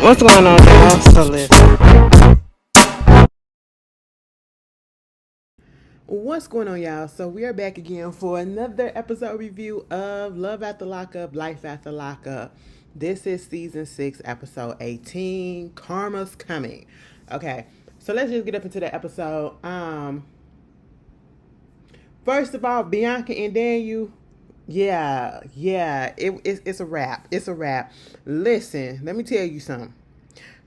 What's going on, y'all? So listen. What's going on, y'all? So we are back again for another episode review of Love After Lockup, Life After Lockup. This is season 6, episode 18. Karma's coming. Okay, so let's just get up into the episode. First of all, Bianca and Daniel. It's a wrap. It's a wrap. Listen, let me tell you something.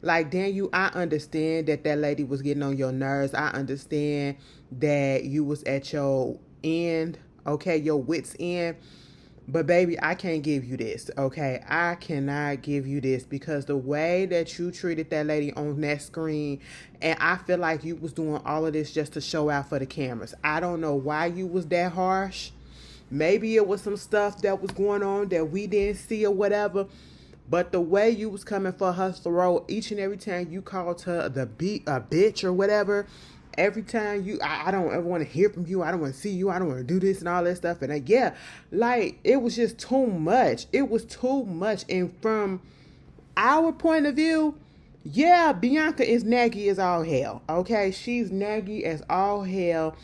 Like, Daniel, I understand that lady was getting on your nerves. I understand that you was at your end, okay, your wit's end. But baby, I can't give you this, okay? I cannot give you this because the way that you treated that lady on that screen, and I feel like you was doing all of this just to show out for the cameras. I don't know why you was that harsh. Maybe it was some stuff that was going on that we didn't see or whatever. But the way you was coming for her throat each and every time you called her a bitch or whatever, every time I don't ever want to hear from you. I don't want to see you. I don't want to do this and all that stuff. And like it was just too much. It was too much. And from our point of view, yeah, Bianca is naggy as all hell. Okay, she's naggy as all hell,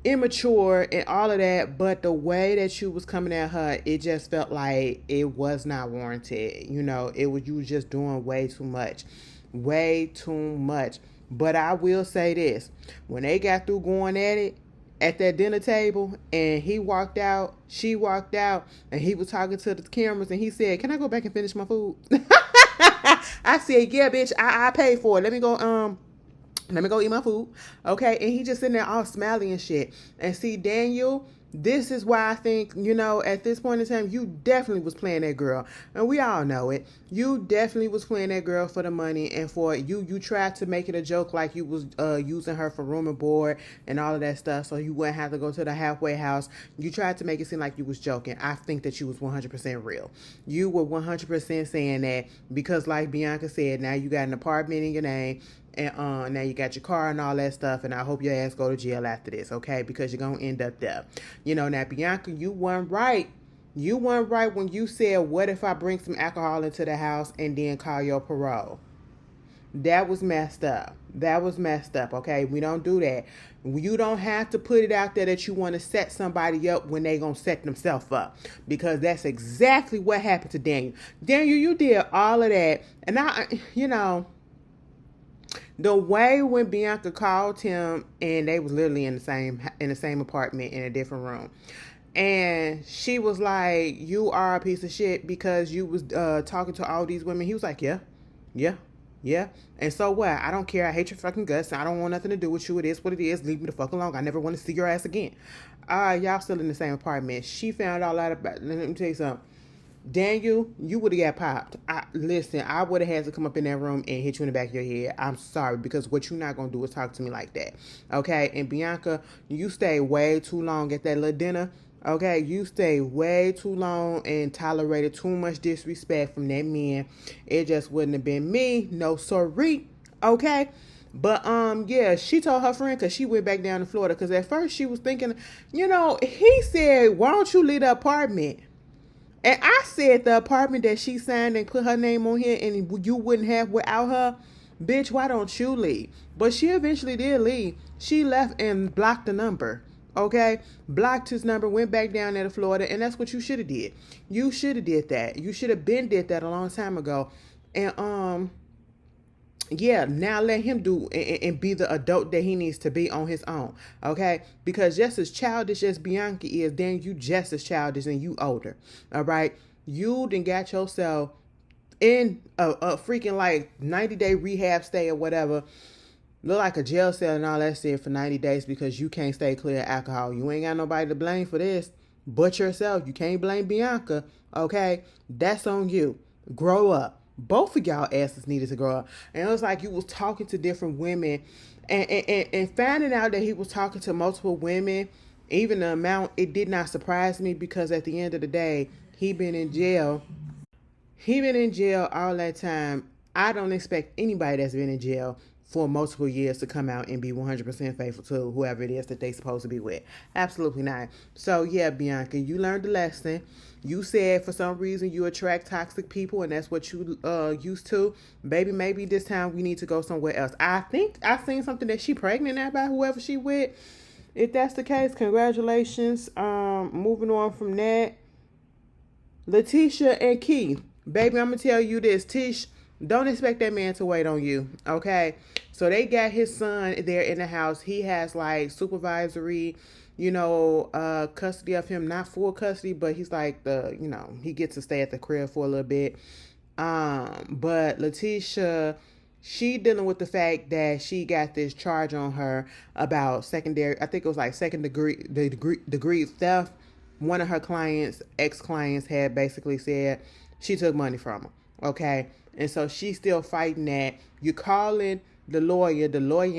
immature and all of that. But the way that you was coming at her, it just felt like it was not warranted. You know, you was just doing way too much, way too much. But I will say this: when they got through going at it at that dinner table, and he walked out, she walked out, and he was talking to the cameras, and he said, "Can I go back and finish my food?" I said, "Yeah, bitch, I paid for it. Let me go eat my food." Okay. And he just sitting there all smiley and shit. And see, Daniel, this is why I think, at this point in time, you definitely was playing that girl. And we all know it. You definitely was playing that girl for the money and for you tried to make it a joke like you was using her for room and board and all of that stuff so you wouldn't have to go to the halfway house. You tried to make it seem like you was joking. I think that you was 100% real. You were 100% saying that because, like Bianca said, now you got an apartment in your name. And now you got your car and all that stuff, and I hope your ass go to jail after this, okay? Because you're gonna end up there. Now Bianca, you weren't right. You weren't right when you said, "What if I bring some alcohol into the house and then call your parole?" That was messed up. That was messed up, okay? We don't do that. You don't have to put it out there that you want to set somebody up when they gonna set themselves up, because that's exactly what happened to Daniel. Daniel, you did all of that, and the way when Bianca called him and they was literally in the same apartment in a different room, and she was like, "You are a piece of shit because you was talking to all these women." He was like, "Yeah, yeah, yeah." And so what? I don't care. I hate your fucking guts. I don't want nothing to do with you. It is what it is. Leave me the fuck alone. I never want to see your ass again. Y'all still in the same apartment. She found all that about. Let me tell you something. Daniel, you would have got popped. Listen, I would have had to come up in that room and hit you in the back of your head. I'm sorry, because what you're not going to do is talk to me like that. Okay? And Bianca, you stayed way too long at that little dinner. Okay? You stayed way too long and tolerated too much disrespect from that man. It just wouldn't have been me. No sorry. Okay? But yeah, she told her friend, because she went back down to Florida, because at first she was thinking, he said, "Why don't you leave the apartment?" And I said the apartment that she signed and put her name on here and you wouldn't have without her, bitch, why don't you leave? But she eventually did leave. She left and blocked the number. Okay? Blocked his number, went back down there to Florida, and that's what you should have did. You should have did that. You should have been did that a long time ago. And yeah, now let him do and be the adult that he needs to be on his own, okay? Because just as childish as Bianca is, then you just as childish and you older, all right? You done got yourself in a freaking like 90-day rehab stay or whatever. Look like a jail cell and all that shit for 90 days because you can't stay clear of alcohol. You ain't got nobody to blame for this but yourself. You can't blame Bianca, okay? That's on you. Grow up. Both of y'all asses needed to grow up. And it was like you was talking to different women and finding out that he was talking to multiple women, even the amount, it did not surprise me because at the end of the day, he been in jail. He been in jail all that time. I don't expect anybody that's been in jail for multiple years to come out and be 100% faithful to whoever it is that they supposed to be with. Absolutely not. So yeah, Bianca, you learned the lesson. You said for some reason you attract toxic people and that's what you used to. Baby, maybe this time we need to go somewhere else. I think I seen something that she pregnant now by whoever she with. If that's the case, congratulations. Moving on from that. Letitia and Keith. Baby, I'm going to tell you this. Tish, don't expect that man to wait on you, okay? So they got his son there in the house. He has like supervisory, custody of him. Not full custody, but he's like he gets to stay at the crib for a little bit. But Letitia, she dealing with the fact that she got this charge on her about secondary, I think it was like second degree theft. One of her ex-clients had basically said she took money from her, okay? And so she's still fighting that. You calling the lawyer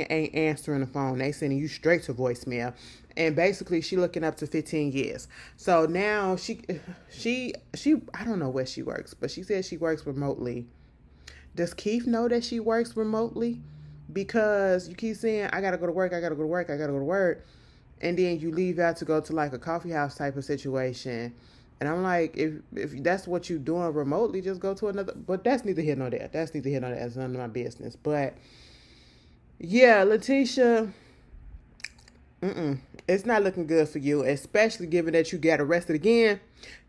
ain't answering the phone. They sending you straight to voicemail. And basically she looking up to 15 years. So now she I don't know where she works, but she says she works remotely. Does Keith know that she works remotely? Because you keep saying, I gotta go to work. And then you leave out to go to like a coffee house type of situation. And I'm like, if that's what you're doing remotely, just go to another. But that's neither here nor there. That's none of my business. But yeah, Letitia, it's not looking good for you, especially given that you got arrested again.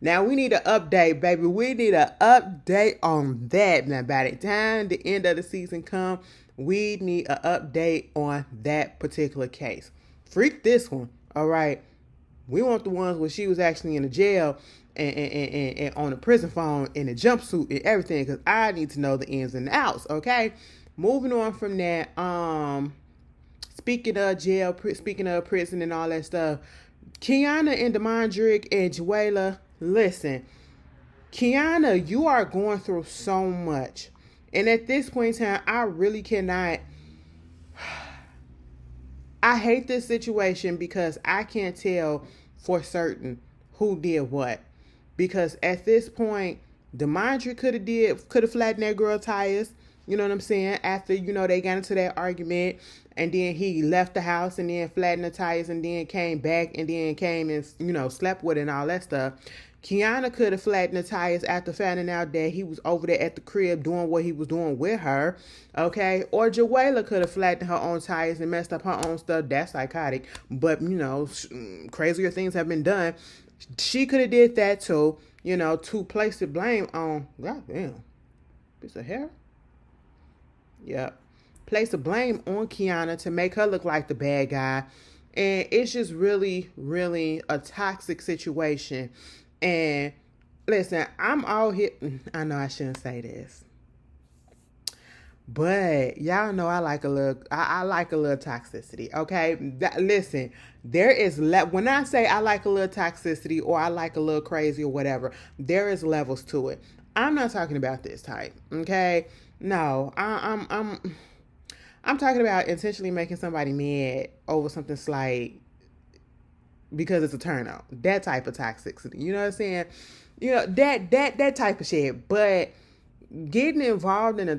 Now we need an update, baby. We need an update on that. Now by the time the end of the season come, we need an update on that particular case. Freak this one, all right? We want the ones where she was actually in the jail and on the prison phone in a jumpsuit and everything, because I need to know the ins and outs, okay? Moving on from that, speaking of jail, speaking of prison and all that stuff, Kiana and Demondrick and Juela, listen, Kiana, you are going through so much. And at this point in time, I really cannot... I hate this situation because I can't tell for certain who did what. Because at this point, Demondrick could have flattened that girl tires. You know what I'm saying? After, they got into that argument and then he left the house and then flattened the tires and then came back and then came and, slept with it and all that stuff. Kiana could have flattened the tires after finding out that he was over there at the crib doing what he was doing with her, okay? Or Juela could have flattened her own tires and messed up her own stuff. That's psychotic. But, crazier things have been done. She could have did that too, to place the blame on, goddamn, piece of hair? Yep. Place the blame on Kiana to make her look like the bad guy. And it's just really, really a toxic situation. And listen, I'm all here. I know I shouldn't say this, but y'all know I like a little. I like a little toxicity. Okay, listen, there is when I say I like a little toxicity or I like a little crazy or whatever, there is levels to it. I'm not talking about this type. Okay, no, I'm talking about intentionally making somebody mad over something slight. Because it's a turn on. That type of toxicity. You know what I'm saying? That type of shit. But getting involved in a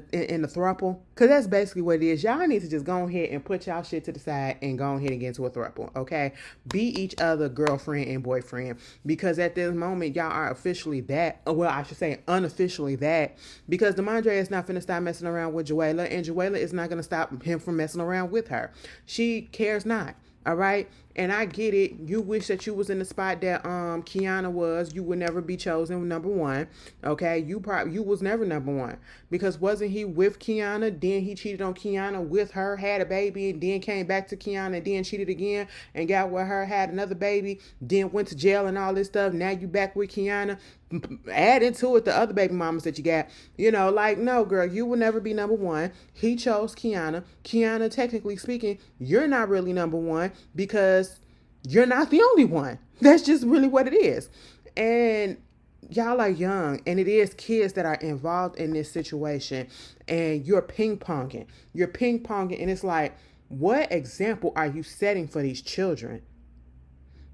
throuple, because that's basically what it is. Y'all need to just go ahead and put y'all shit to the side and go ahead and get into a throuple, okay? Be each other girlfriend and boyfriend. Because at this moment, y'all are officially that. Well, I should say unofficially that. Because Demondre is not finna stop messing around with Juela. And Juela is not going to stop him from messing around with her. She cares not. All right. And I get it. You wish that you was in the spot that Kiana was. You would never be chosen number one. Okay. You was never number one. Because wasn't he with Kiana? Then he cheated on Kiana with her, had a baby, and then came back to Kiana and then cheated again and got with her, had another baby, then went to jail and all this stuff. Now you back with Kiana. Add into it the other baby mamas that you got. No, girl, you will never be number one. He chose Kiana. Kiana, technically speaking, you're not really number one because you're not the only one. That's just really what it is. And y'all are young, and it is kids that are involved in this situation, and you're ping-ponging. And it's like, what example are you setting for these children?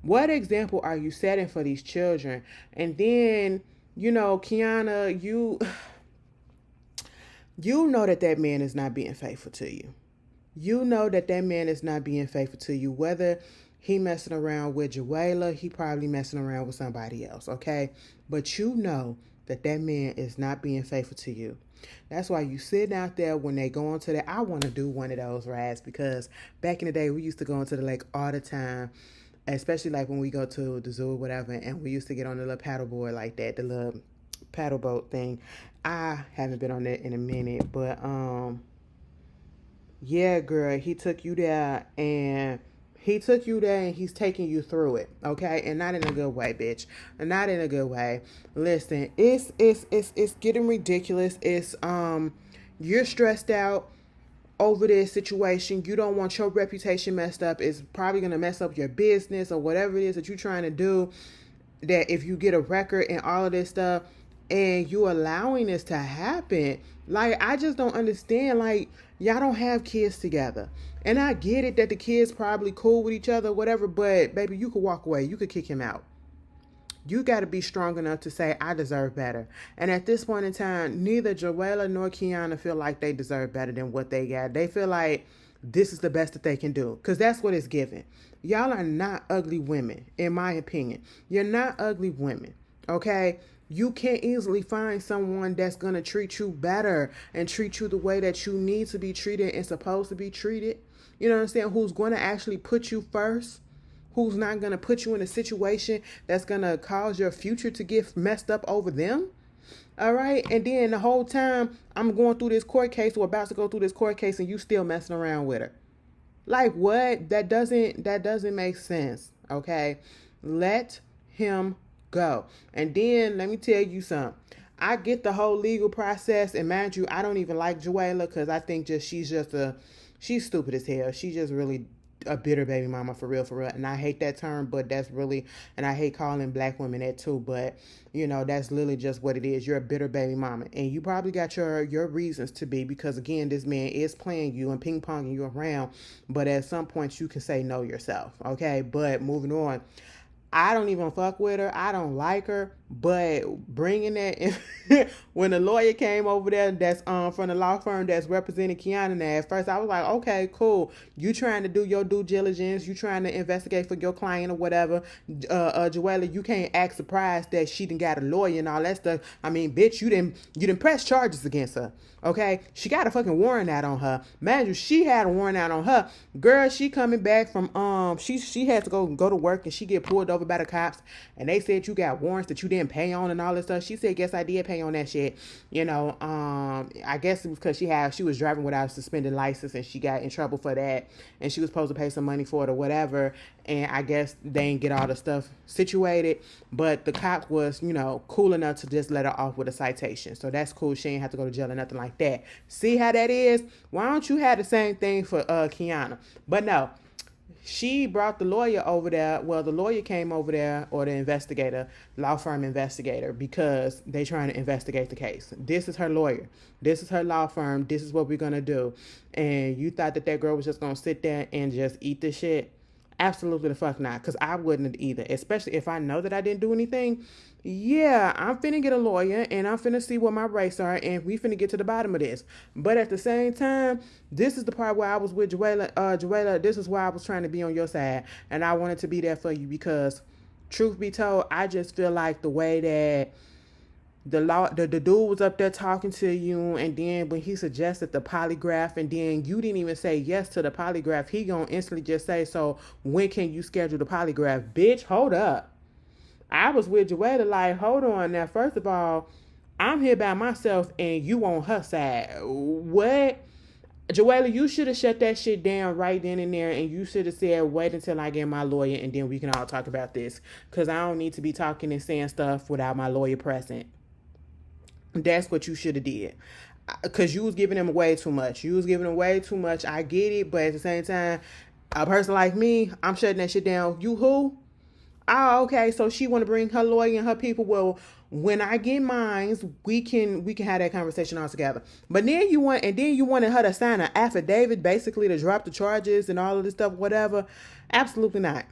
What example are you setting for these children? And then, Kiana, you know that man is not being faithful to you. You know that that man is not being faithful to you. Whether he messing around with Joella, he probably messing around with somebody else, okay? But you know that that man is not being faithful to you. That's why you sitting out there when they go into that. I want to do one of those rides because back in the day we used to go into the lake all the time, especially like when we go to the zoo or whatever, and we used to get on the little paddle board like that, the little paddle boat thing. I haven't been on that in a minute, but yeah, girl, he took you there and he's taking you through it, okay? And not in a good way, bitch. Not in a good way. Listen, it's getting ridiculous. It's you're stressed out over this situation. You don't want your reputation messed up. It's probably gonna mess up your business or whatever it is that you're trying to do. That if you get a record and all of this stuff, and you allowing this to happen, like, I just don't understand. Like, y'all don't have kids together, and I get it that the kids probably cool with each other, whatever, but baby, you could walk away. You could kick him out. You got to be strong enough to say, I deserve better. And at this point in time, neither Joella nor Kiana feel like they deserve better than what they got. They feel like this is the best that they can do, because that's what it's given. Y'all are not ugly women, in my opinion. You're not ugly women, okay? You can't easily find someone that's going to treat you better and treat you the way that you need to be treated and supposed to be treated. You know what I'm saying? Who's going to actually put you first? Who's not going to put you in a situation that's going to cause your future to get messed up over them? All right. And then the whole time I'm going through this court case or about to go through this court case and you still messing around with her. Like, what? That doesn't make sense. Okay. Let him go. And then let me tell you something. I get the whole legal process, and mind you, I don't even like Joella because I think she's stupid as hell. She just really a bitter baby mama, for real, and I hate that term, but that's really, and I hate calling black women that too, but you know, that's literally just what it is. You're a bitter baby mama, and you probably got your reasons to be, because again, this man is playing you and ping-ponging you around, but at some point you can say no yourself, okay? But moving on, I don't even fuck with her. I don't like her. But bringing that in, when the lawyer came over there, that's from the law firm that's representing Kiana, at first I was like, okay, cool. You trying to do your due diligence. You trying to investigate for your client or whatever. Joella, you can't act surprised that she done got a lawyer and all that stuff. I mean, bitch, you didn't press charges against her. Okay, she got a fucking warrant out on her. Imagine she had a warrant out on her. Girl, she coming back from she had to go to work, and she get pulled over by the cops, and they said you got warrants that you didn't pay on and all this stuff. She said, "Guess I did pay on that shit." You know, I guess it was because she was driving without a suspended license, and she got in trouble for that, and she was supposed to pay some money for it or whatever. And I guess they didn't get all the stuff situated, but the cop was, you know, cool enough to just let her off with a citation. So that's cool. She ain't have to go to jail or nothing like that. See how that is? Why don't you have the same thing for Kiana? But no, she brought the lawyer over there. Well, the lawyer came over there, or the investigator, law firm investigator, because they trying to investigate the case. This is her lawyer. This is her law firm. This is what we're going to do. And you thought that girl was just going to sit there and just eat this shit? Absolutely the fuck not, because I wouldn't either, especially if I know that I didn't do anything. Yeah, I'm finna get a lawyer, and I'm finna see what my rights are, and we finna get to the bottom of this. But at the same time, this is the part where I was with Joella. Joella, this is why I was trying to be on your side, and I wanted to be there for you, because truth be told, I just feel like the way that the dude was up there talking to you, and then when he suggested the polygraph, and then you didn't even say yes to the polygraph, he gonna instantly just say, so when can you schedule the polygraph? Bitch, hold up. I was with Joella like, hold on now. First of all, I'm here by myself and you on her side. What? Joella, you should have shut that shit down right then and there, and you should have said, wait until I get my lawyer, and then we can all talk about this, because I don't need to be talking and saying stuff without my lawyer present. That's what you should have did, because you was giving him way too much. I get it, but at the same time, a person like me, I'm shutting that shit down. You who? Oh, okay. So she want to bring her lawyer and her people. Well, when I get mines, we can have that conversation all together. But then you wanted her to sign an affidavit, basically to drop the charges and all of this stuff, whatever. Absolutely not.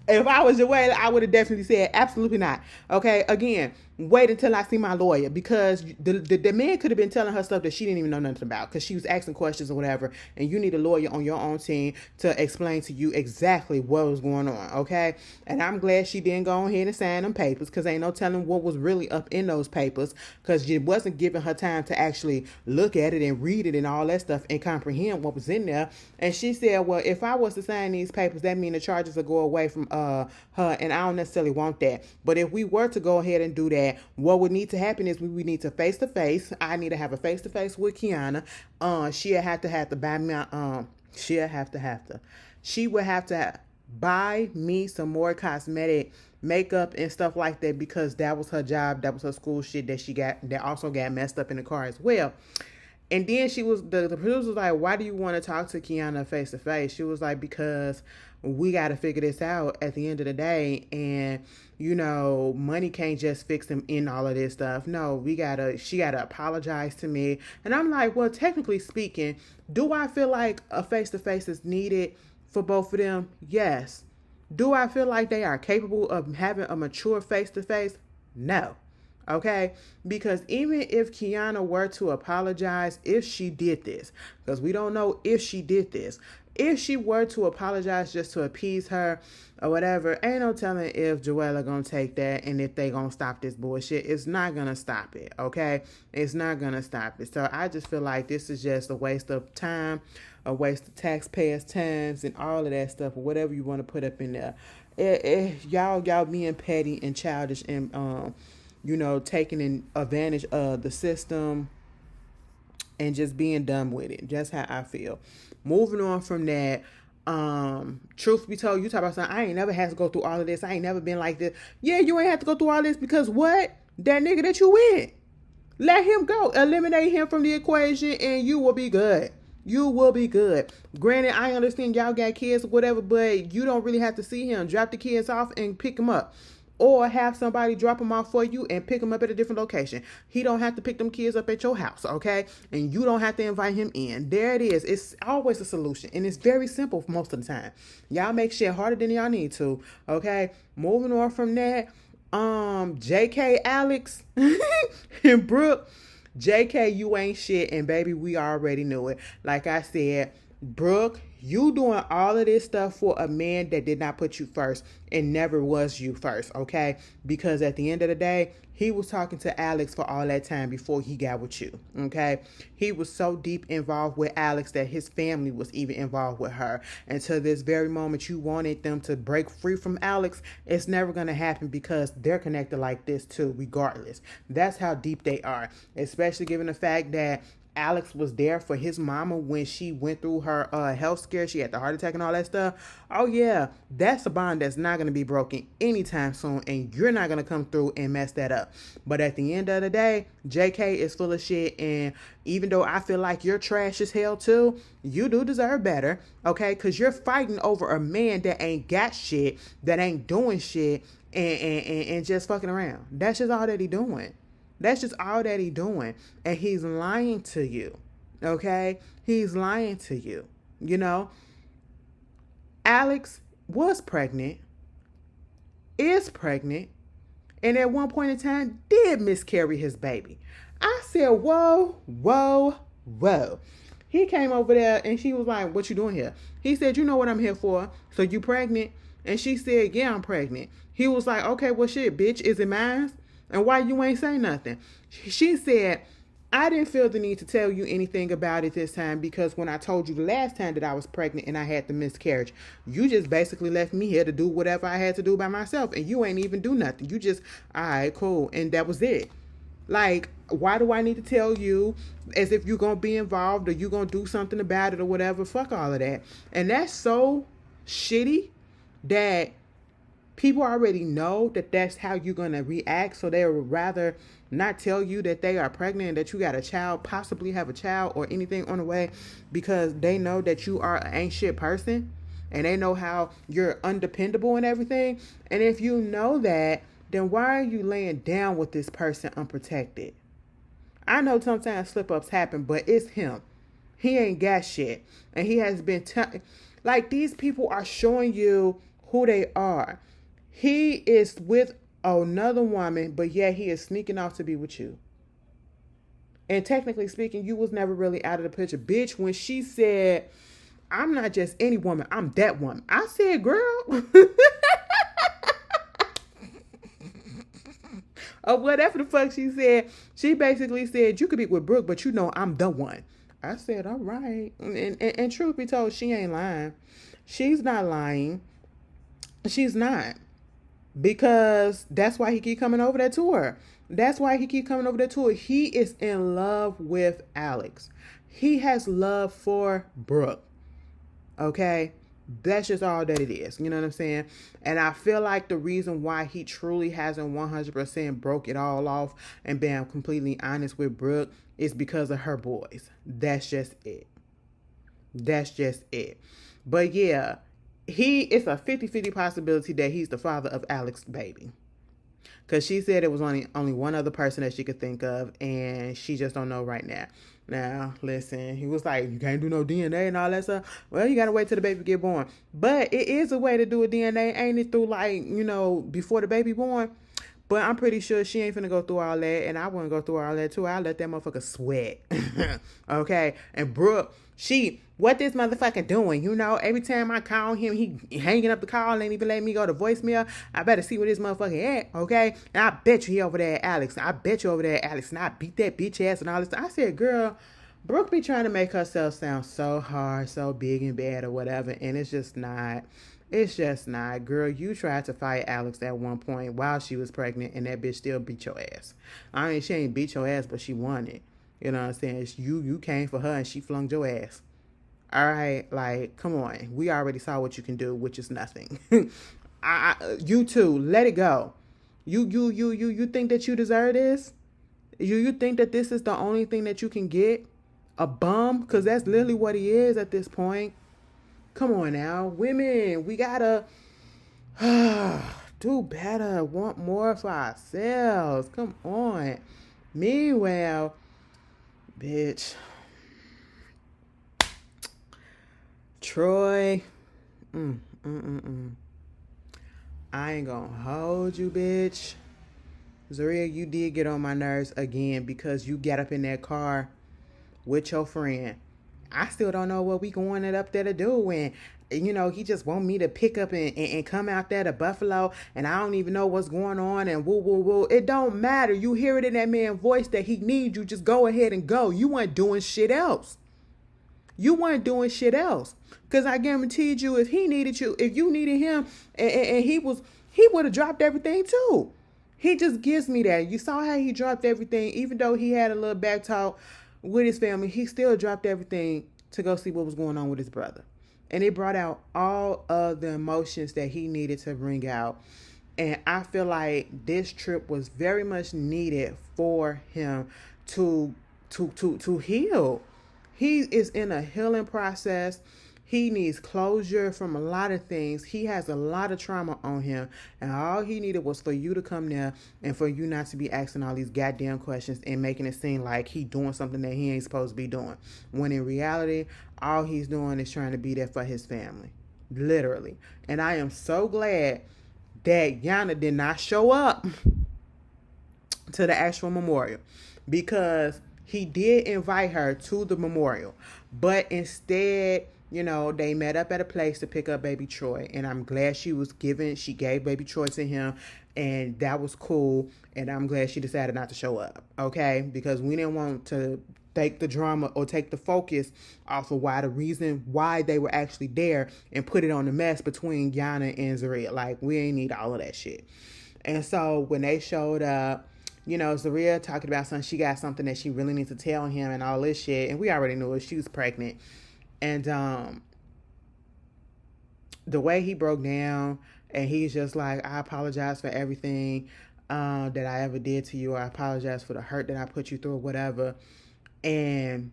If I was Joelle, I would have definitely said absolutely not. Okay, again, wait until I see my lawyer, because the man could have been telling her stuff that she didn't even know nothing about because she was asking questions or whatever, and you need a lawyer on your own team to explain to you exactly what was going on. Okay, and I'm glad she didn't go ahead and sign them papers, because ain't no telling what was really up in those papers, because it wasn't giving her time to actually look at it and read it and all that stuff and comprehend what was in there. And she said, well, if I was to sign these papers, that means the charges will go away from her, and I don't necessarily want that. But if we were to go ahead and do that, what would need to happen is we would need to face to face. I need to have a face to face with Kiana. She'll have to buy me. She would have to buy me some more cosmetic makeup and stuff like that, because that was her job. That was her school shit that she got, that also got messed up in the car as well. And then the producer was like, why do you want to talk to Kiana face to face? She was like, because we got to figure this out at the end of the day. And, money can't just fix them in all of this stuff. No, she got to apologize to me. And I'm like, well, technically speaking, do I feel like a face to face is needed for both of them? Yes. Do I feel like they are capable of having a mature face to face? No. Okay, because even if Kiana were to apologize, if she did this, because we don't know if she did this, if she were to apologize just to appease her or whatever, ain't no telling if Joella gonna take that and if they gonna stop this bullshit. It's not gonna stop it, okay? It's not gonna stop it. So I just feel like this is just a waste of time, a waste of taxpayers' times and all of that stuff, or whatever you want to put up in there. Y'all being petty and childish and taking advantage of the system and just being dumb with it. Just how I feel. Moving on from that, truth be told, you talk about something, I ain't never had to go through all of this. I ain't never been like this. Yeah, you ain't have to go through all this because what? That nigga that you with. Let him go. Eliminate him from the equation and you will be good. You will be good. Granted, I understand y'all got kids or whatever, but you don't really have to see him. Drop the kids off and pick them up. Or have somebody drop them off for you and pick them up at a different location. He don't have to pick them kids up at your house, okay? And you don't have to invite him in. There it is. It's always a solution. And it's very simple most of the time. Y'all make shit harder than y'all need to, okay? Moving on from that, JK, Alex, and Brooke. JK, you ain't shit. And baby, we already knew it. Like I said, Brooke, you doing all of this stuff for a man that did not put you first and never was you first, okay? Because at the end of the day, he was talking to Alex for all that time before he got with you, okay? He was so deep involved with Alex that his family was even involved with her. And to this very moment, you wanted them to break free from Alex. It's never going to happen because they're connected like this too, regardless. That's how deep they are, especially given the fact that Alex was there for his mama when she went through her health scare. She had the heart attack and all that stuff. Oh, yeah, that's a bond that's not going to be broken anytime soon, and you're not going to come through and mess that up. But at the end of the day, JK is full of shit, and even though I feel like you're trash as hell too, you do deserve better, okay? Because you're fighting over a man that ain't got shit, that ain't doing shit, and just fucking around. That's just all that he doing. That's just all that he's doing. And he's lying to you. Okay? He's lying to you. Alex was pregnant. Is pregnant. And at one point in time did miscarry his baby. I said, whoa, whoa, whoa. He came over there and she was like, what you doing here? He said, you know what I'm here for. So you pregnant? And she said, yeah, I'm pregnant. He was like, okay, well shit, bitch, is it mine? And why you ain't say nothing? She said, I didn't feel the need to tell you anything about it this time because when I told you the last time that I was pregnant and I had the miscarriage, you just basically left me here to do whatever I had to do by myself and you ain't even do nothing. You just, all right, cool. And that was it. Like, why do I need to tell you as if you're going to be involved or you're going to do something about it or whatever? Fuck all of that. And that's so shitty that people already know that that's how you're going to react. So they would rather not tell you that they are pregnant and that you got a child, possibly have a child or anything on the way because they know that you are an ain't shit person and they know how you're undependable and everything. And if you know that, then why are you laying down with this person unprotected? I know sometimes slip-ups happen, but it's him. He ain't got shit. And he has been like these people are showing you who they are. He is with another woman, but yet he is sneaking off to be with you. And technically speaking, you was never really out of the picture. Bitch, when she said, I'm not just any woman, I'm that woman. I said, girl. Or whatever the fuck she said. She basically said, you could be with Brooke, but you know I'm the one. I said, all right. And truth be told, she ain't lying. She's not lying. She's not. Because that's why he keep coming over that tour. That's why he keep coming over that tour. He is in love with Alex. He has love for Brooke. Okay? That's just all that it is. You know what I'm saying? And I feel like the reason why he truly hasn't 100% broke it all off and been completely honest with Brooke is because of her boys. That's just it. That's just it. But yeah, it's a 50-50 possibility that he's the father of Alex's baby. Because she said it was only one other person that she could think of, and she just don't know right now. Now, listen, he was like, you can't do no DNA and all that stuff. Well, you got to wait till the baby get born. But it is a way to do a DNA, ain't it, through before the baby born? But I'm pretty sure she ain't finna go through all that, and I wouldn't go through all that too. I'll let that motherfucker sweat. Okay? And Brooke, what this motherfucker doing? Every time I call him, he hanging up the call, ain't even letting me go to voicemail. I better see where this motherfucker at, okay? And I bet you he over there at Alex. And I beat that bitch ass and all this. I said, girl, Brooke be trying to make herself sound so hard, so big and bad or whatever, and it's just not. It's just not. Girl, you tried to fight Alex at one point while she was pregnant, and that bitch still beat your ass. I mean, she ain't beat your ass, but she won it. You know what I'm saying? It's you came for her, and she flung your ass. All right? Like, come on. We already saw what you can do, which is nothing. You too. Let it go. You think that you deserve this? You think that this is the only thing that you can get? A bum? Because that's literally what he is at this point. Come on now. Women, we gotta do better. Want more for ourselves. Come on. Meanwhile, bitch, Troy, I ain't gonna hold you, bitch. Zaria, you did get on my nerves again because you got up in that car with your friend. I still don't know what we going up there to do. And, he just want me to pick up and come out there to Buffalo. And I don't even know what's going on. And woo, woo, woo. It don't matter. You hear it in that man's voice that he needs you. Just go ahead and go. You weren't doing shit else. Because I guaranteed you, if he needed you, if you needed him, and he would have dropped everything too. He just gives me that. You saw how he dropped everything. Even though he had a little back talk with his family, he still dropped everything to go see what was going on with his brother. And it brought out all of the emotions that he needed to bring out. And I feel like this trip was very much needed for him to heal. He is in a healing process. He needs closure from a lot of things. He has a lot of trauma on him. And all he needed was for you to come there and for you not to be asking all these goddamn questions and making it seem like he doing something that he ain't supposed to be doing. When in reality, all he's doing is trying to be there for his family. Literally. And I am so glad that Yana did not show up to the actual memorial, because he did invite her to the memorial. But instead, they met up at a place to pick up baby Troy. And I'm glad she gave baby Troy to him. And that was cool. And I'm glad she decided not to show up. Okay? Because we didn't want to take the drama or take the focus off of the reason why they were actually there and put it on the mess between Yana and Zaria. Like, we ain't need all of that shit. And so when they showed up, Zaria talking about something, she got something that she really needs to tell him and all this shit. And we already knew it. She was pregnant. And the way he broke down, and he's just like, I apologize for everything that I ever did to you. I apologize for the hurt that I put you through or whatever. And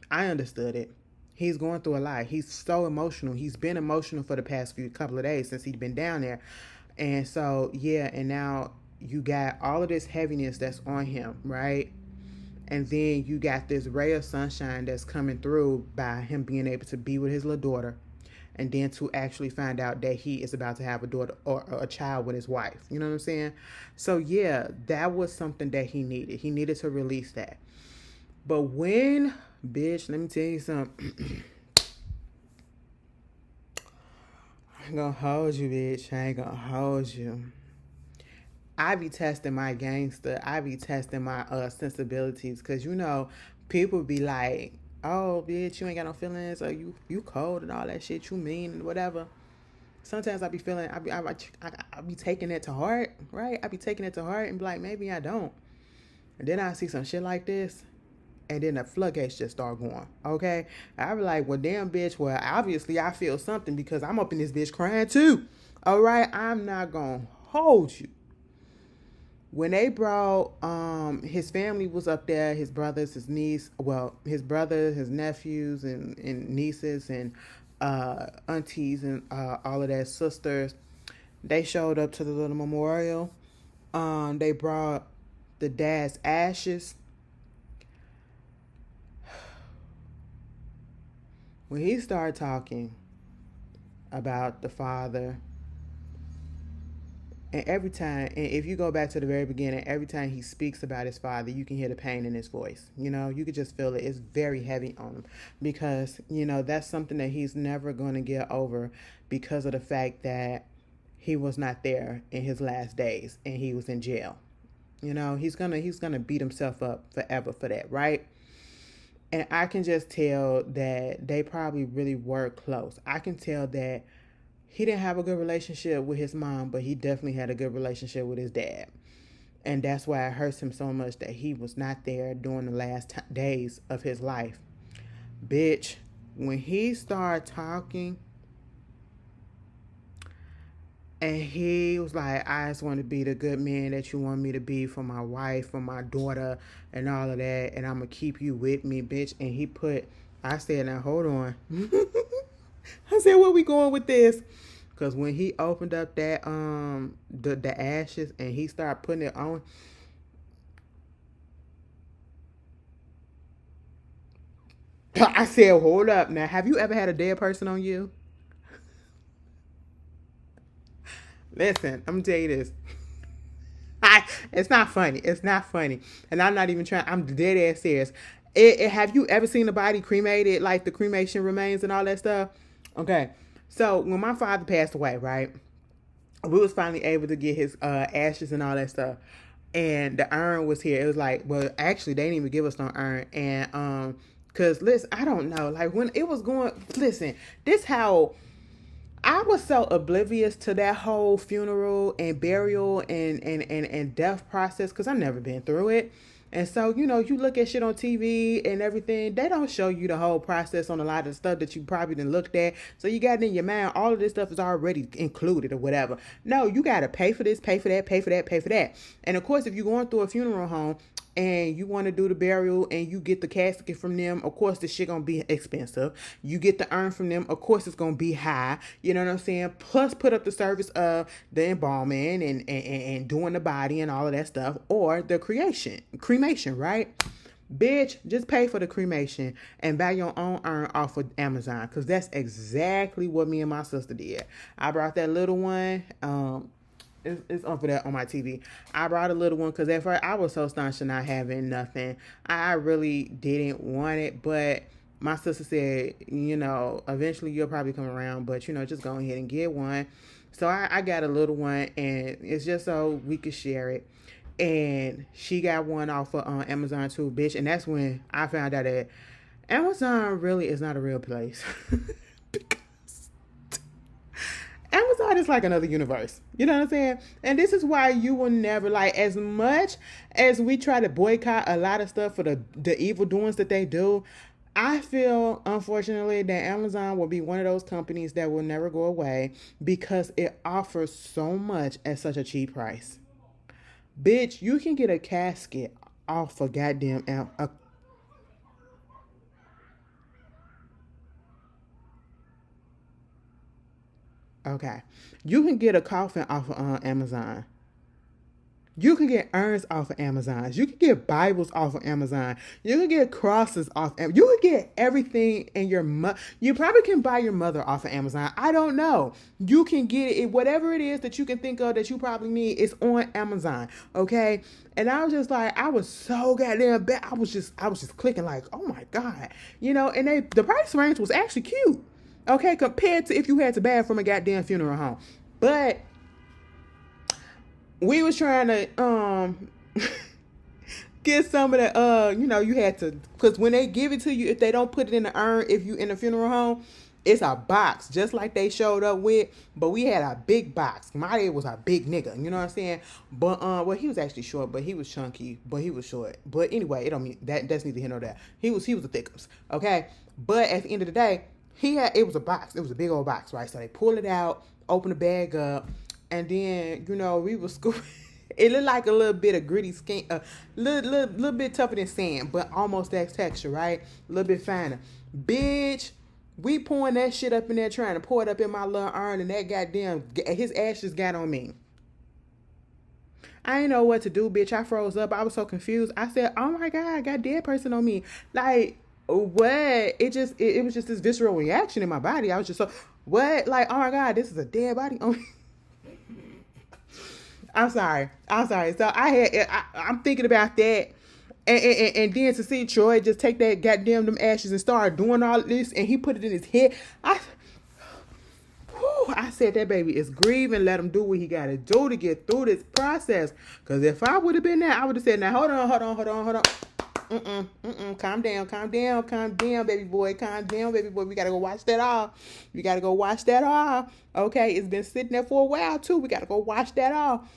I understood it. He's going through a lot. He's so emotional. He's been emotional for the past couple of days since he's been down there. And so, yeah, and now you got all of this heaviness that's on him, right? And then you got this ray of sunshine that's coming through by him being able to be with his little daughter. and then to actually find out that he is about to have a daughter or a child with his wife. You know what I'm saying? So yeah, that was something that he needed. He needed to release that. But when, bitch, let me tell you something. I ain't gonna hold you, bitch. I ain't gonna hold you. I be testing my gangster. I be testing my sensibilities, cause you know people be like, "Oh, bitch, you ain't got no feelings, or you cold and all that shit. You mean and whatever." Sometimes I be feeling, I be taking it to heart, right? I be taking it to heart and be like, maybe I don't. And then I see some shit like this, and then the floodgates just start going. Okay, I be like, well, damn, bitch. Well, obviously I feel something because I'm up in this bitch crying too. All right, I'm not gonna hold you. When they brought his family was up there, his brothers, his niece, well, his brother, his nephews and nieces and aunties and all of their sisters, they showed up to the little memorial. They brought the dad's ashes. When he started talking about the father, and every time, and if you go back to the very beginning, every time he speaks about his father, you can hear the pain in his voice. You know, you could just feel it. It's very heavy on him because, you know, that's something that he's never going to get over because of the fact that he was not there in his last days and he was in jail. You know, he's gonna beat himself up forever for that, right? And I can just tell that they probably really were close. I can tell that he didn't have a good relationship with his mom, but he definitely had a good relationship with his dad. And that's why it hurts him so much that he was not there during the last days of his life. Bitch, when he started talking and he was like, I just want to be the good man that you want me to be for my wife, for my daughter, and all of that. And I'm going to keep you with me, bitch. And he put, I said, now hold on. I said, where we going with this? Because when he opened up that, the ashes and he started putting it on, I said, hold up. Now, have you ever had a dead person on you? Listen, I'm going to tell you this. It's not funny. It's not funny. And I'm not even trying. I'm dead ass serious. Have you ever seen a body cremated, like the cremation remains and all that stuff? Okay. So when my father passed away, right, we was finally able to get his ashes and all that stuff. And the urn was here. It was like, well, actually, they didn't even give us no urn. And cause listen, I don't know. Like when it was going, listen, this how I was so oblivious to that whole funeral and burial and death process because I've never been through it. And so, you know, you look at shit on TV and everything, they don't show you the whole process on a lot of stuff that you probably didn't looked at. So you got it in your mind, all of this stuff is already included or whatever. No, you got to pay for this, pay for that, pay for that, pay for that. And of course, if you're going through a funeral home, and you want to do the burial and you get the casket from them, of course this shit gonna be expensive. You get the urn from them, of course it's gonna be high. You know what I'm saying? Plus put up the service of the embalming and doing the body and all of that stuff, or the cremation, right? Bitch, just pay for the cremation and buy your own urn off of Amazon, because that's exactly what me and my sister did. I brought that little one. It's on for that on my TV. I brought a little one because at first I was so stunned to not having nothing. I really didn't want it, but my sister said, you know, eventually you'll probably come around, but you know, just go ahead and get one. So I got a little one, and it's just so we could share it. And she got one off of Amazon too, bitch. And that's when I found out that Amazon really is not a real place. Amazon is like another universe. You know what I'm saying? And this is why you will never, like, as much as we try to boycott a lot of stuff for the evil doings that they do, I feel, unfortunately, that Amazon will be one of those companies that will never go away because it offers so much at such a cheap price. Bitch, you can get a casket off a goddamn okay. You can get a coffin off of Amazon. You can get urns off of Amazon. You can get Bibles off of Amazon. You can get crosses off. You can get everything in your You probably can buy your mother off of Amazon. I don't know. You can get it. Whatever it is that you can think of that you probably need is on Amazon. Okay. And I was just like, I was so goddamn bad. I was just clicking like, oh my God. And the price range was actually cute. Okay. Compared to if you had to buy from a goddamn funeral home. But we was trying to get some of the you had to, because when they give it to you, if they don't put it in the urn, if you in a funeral home, it's a box just like they showed up with, but we had a big box. My dad was a big nigga, you know what I'm saying? But well, he was actually short, but he was chunky, but he was short. But anyway, it don't mean that's neither here nor there. He was a thickums, okay? But at the end of the day, it was a box. It was a big old box, right? So they pull it out, open the bag up, and then, we were scooping. It looked like a little bit of gritty skin, a little bit tougher than sand, but almost that texture, right? A little bit finer. Bitch, we pouring that shit up in there, trying to pour it up in my little urn, and that goddamn, his ashes got on me. I didn't know what to do, bitch. I froze up. I was so confused. I said, oh my God, I got a dead person on me. Like, what? It was just this visceral reaction in my body. I was just so, what? Like, oh my God, this is a dead body on me. I'm sorry. So I'm thinking about that. And then to see Troy just take that goddamn them ashes and start doing all this, and he put it in his head. I said that baby is grieving. Let him do what he got to do to get through this process. Because if I would have been there, I would have said, now hold on. Calm down, baby boy. Calm down, baby boy. We got to go wash that off. Okay, it's been sitting there for a while too. We got to go wash that off.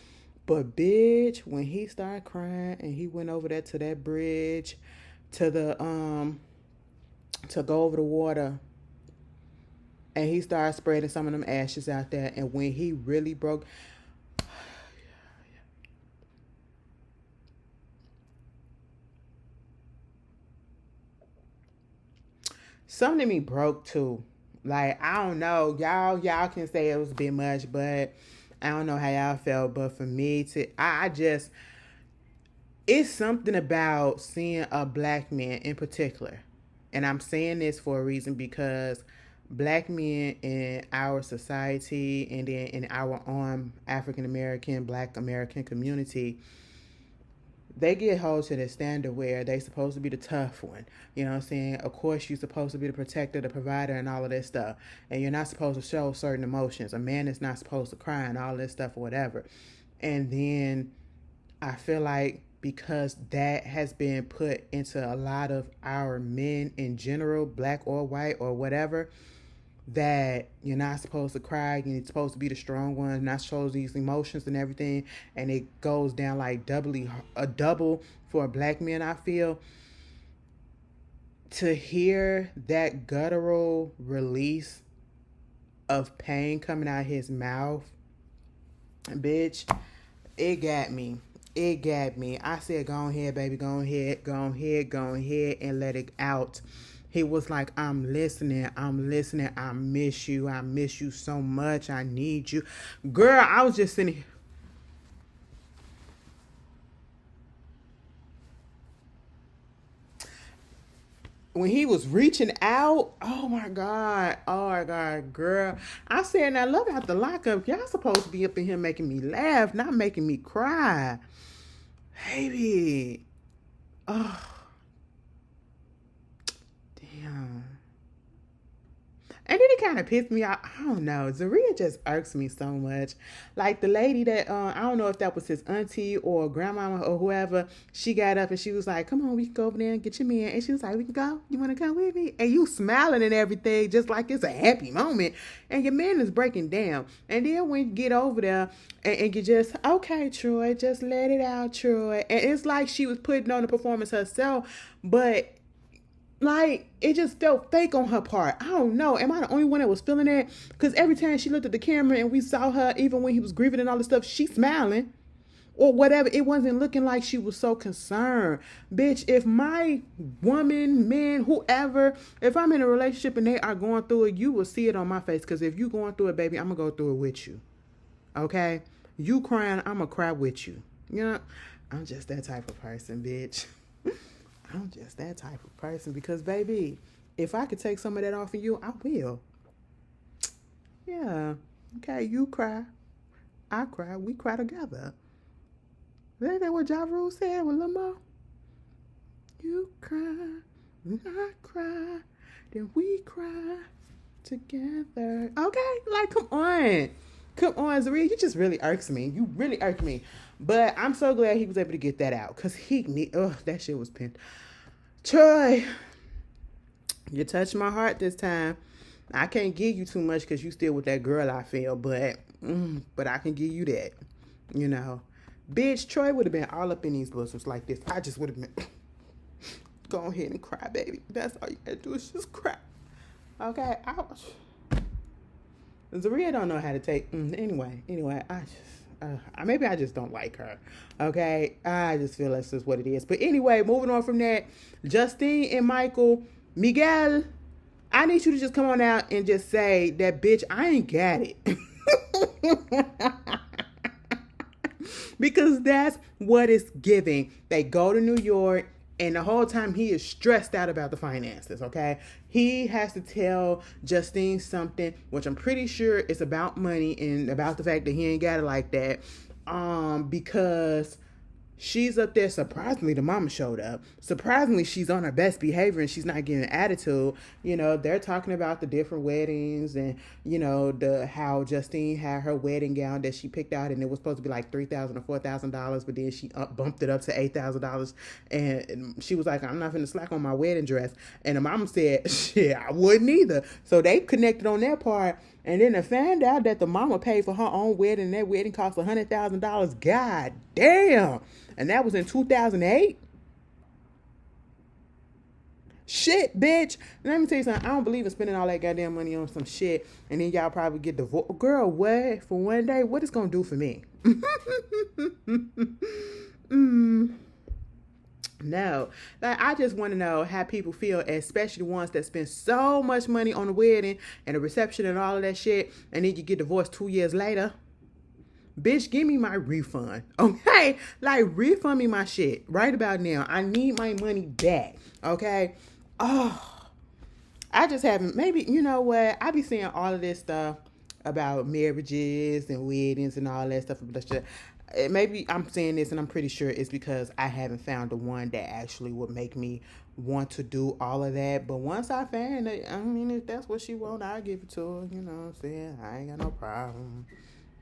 But bitch, when he started crying and he went over there to that bridge to the to go over the water, and he started spreading some of them ashes out there, and when he really broke, something in me broke too. Like, I don't know, y'all can say it was a bit much, but I don't know how y'all felt. But for me, it's something about seeing a black man in particular, and I'm saying this for a reason, because black men in our society, and then in our own African American, Black American community, they get held to the standard where they supposed to be the tough one. You know what I'm saying? Of course, you're supposed to be the protector, the provider, and all of that stuff. And you're not supposed to show certain emotions. A man is not supposed to cry and all this stuff or whatever. And then I feel like because that has been put into a lot of our men in general, black or white or whatever, that you're not supposed to cry, you're supposed to be the strong one, not show these emotions and everything, and it goes down like double for a black man. I feel to hear that guttural release of pain coming out of his mouth, bitch, it got me. I said, go ahead, baby, go ahead and let it out. He was like, I'm listening. I miss you so much. I need you. Girl, I was just sitting here. When he was reaching out, oh my God, girl. I said, now look out the lockup. Y'all supposed to be up in here making me laugh, not making me cry. Baby. Oh. Damn. And then it kind of pissed me off. I don't know. Zaria just irks me so much. Like the lady that, I don't know if that was his auntie or grandmama or whoever, she got up and she was like, come on, we can go over there and get your man. And she was like, we can go? You want to come with me? And you smiling and everything just like it's a happy moment. And your man is breaking down. And then when you get over there and you just, okay, Troy, just let it out, Troy. And it's like she was putting on the performance herself, but like, it just felt fake on her part. I don't know. Am I the only one that was feeling that? Because every time she looked at the camera and we saw her, even when he was grieving and all this stuff, she smiling or whatever. It wasn't looking like she was so concerned. Bitch, if my woman, man, whoever, if I'm in a relationship and they are going through it, you will see it on my face. Because if you going through it, baby, I'm going to go through it with you. Okay? You crying, I'm going to cry with you. You know, I'm just that type of person, bitch. I'm just that type of person because, baby, if I could take some of that off of you, I will. Yeah. Okay, you cry. I cry. We cry together. Ain't that what Ja Rule said with Lil Mo? You cry, I cry, then we cry together. Okay, like come on. Come on, Zaria, you just really irks me. You really irk me. But I'm so glad he was able to get that out. Cause that shit was pinned. Troy, you touched my heart this time. I can't give you too much because you still with that girl, I feel, but I can give you that. You know. Bitch, Troy would have been all up in these bosoms like this. I just would have been go ahead and cry, baby. That's all you gotta do is just cry. Okay, Zaria don't know how to take. Anyway, I just maybe I just don't like her. Okay, I just feel that's just what it is. But anyway, moving on from that, Justine and Miguel, I need you to just come on out and just say that, bitch, I ain't got it. Because that's what it's giving. They go to New York, and the whole time he is stressed out about the finances, okay? He has to tell Justine something, which I'm pretty sure is about money and about the fact that he ain't got it like that. Because she's up there. Surprisingly, the mama showed up. Surprisingly, she's on her best behavior and she's not giving attitude. You know, they're talking about the different weddings and, you know, how Justine had her wedding gown that she picked out and it was supposed to be like $3,000 or $4,000, but then she bumped it up to $8,000. And she was like, I'm not going to slack on my wedding dress. And the mama said, shit, I wouldn't either. So they connected on that part. And then I found out that the mama paid for her own wedding and that wedding cost $100,000. God damn. And that was in 2008? Shit, bitch. Let me tell you something. I don't believe in spending all that goddamn money on some shit and then y'all probably get divorced. Girl, what? For one day? What it's gonna do for me? No. Like, I just want to know how people feel, especially the ones that spend so much money on the wedding and the reception and all of that shit, and then you get divorced 2 years later. Bitch, give me my refund. Okay? Like, refund me my shit right about now. I need my money back. Okay? Oh, I just haven't. Maybe, you know what? I be seeing all of this stuff about marriages and weddings and all that stuff. Maybe I'm saying this and I'm pretty sure it's because I haven't found the one that actually would make me want to do all of that. But once I find it, I mean, if that's what she wants, I'll give it to her. You know what I'm saying? I ain't got no problem.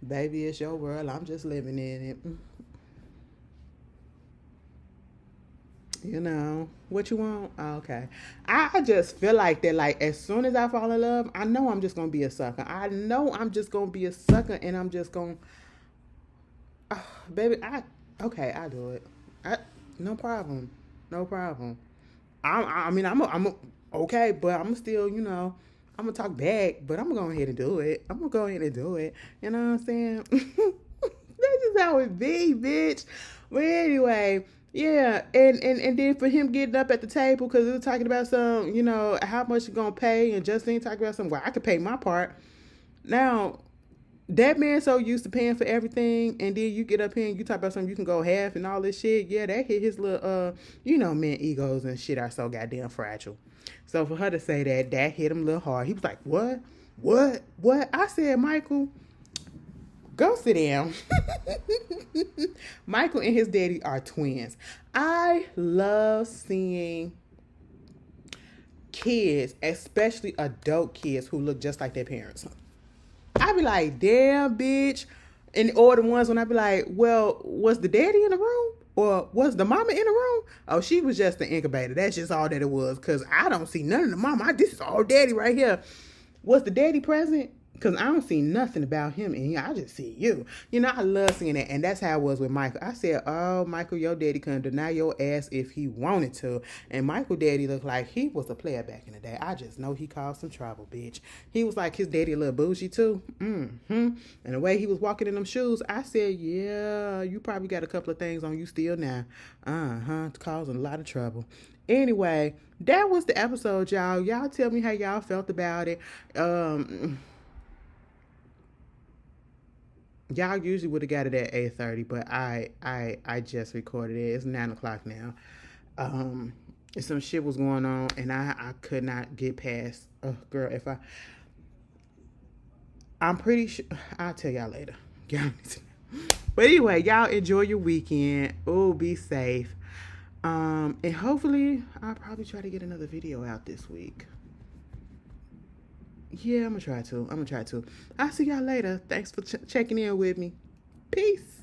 Baby, it's your world. I'm just living in it. You know, what you want? Oh, okay. I just feel like that, like, as soon as I fall in love, I know I'm just going to be a sucker. I know I'm just going to be a sucker, and I'm just going to, baby, I do it. No problem. No problem. I'm okay, but I'm still, you know, I'm going to talk back, but I'm going to go ahead and do it. I'm going to go ahead and do it. You know what I'm saying? That's just how it be, bitch. But anyway, yeah. And then for him getting up at the table because he was talking about some, you know, how much you going to pay. And Justine talking about something, well, I could pay my part. Now, that man so used to paying for everything, and then you get up here and you talk about something you can go half and all this shit. Yeah, that hit his little, you know, men egos and shit are so goddamn fragile. So for her to say that hit him a little hard. He was like, what? I said, Michael, go sit down. Michael and his daddy are twins. I love seeing kids, especially adult kids who look just like their parents. I be like, damn, bitch. Or the ones when I be like, well, was the daddy in the room? Or was the mama in the room? Oh, she was just the incubator. That's just all that it was. Because I don't see none of the mama. This is all daddy right here. Was the daddy present? Because I don't see nothing about him in here. I just see you. You know, I love seeing that. And that's how it was with Michael. I said, oh, Michael, your daddy couldn't deny your ass if he wanted to. And Michael daddy looked like he was a player back in the day. I just know he caused some trouble, bitch. He was like his daddy a little bougie too. And the way he was walking in them shoes, I said, yeah, you probably got a couple of things on you still now. Causing a lot of trouble. Anyway, that was the episode, y'all. Y'all tell me how y'all felt about it. Y'all usually would have got it at 8:30, but I just recorded it. It's 9 o'clock now. Um, some shit was going on, and I could not get past. Oh, girl, if I'm pretty sure I'll tell y'all later. Y'all need to know. But anyway, y'all enjoy your weekend. Oh, be safe. And hopefully I'll probably try to get another video out this week. Yeah, I'm gonna try to. I'll see y'all later. Thanks for checking in with me. Peace.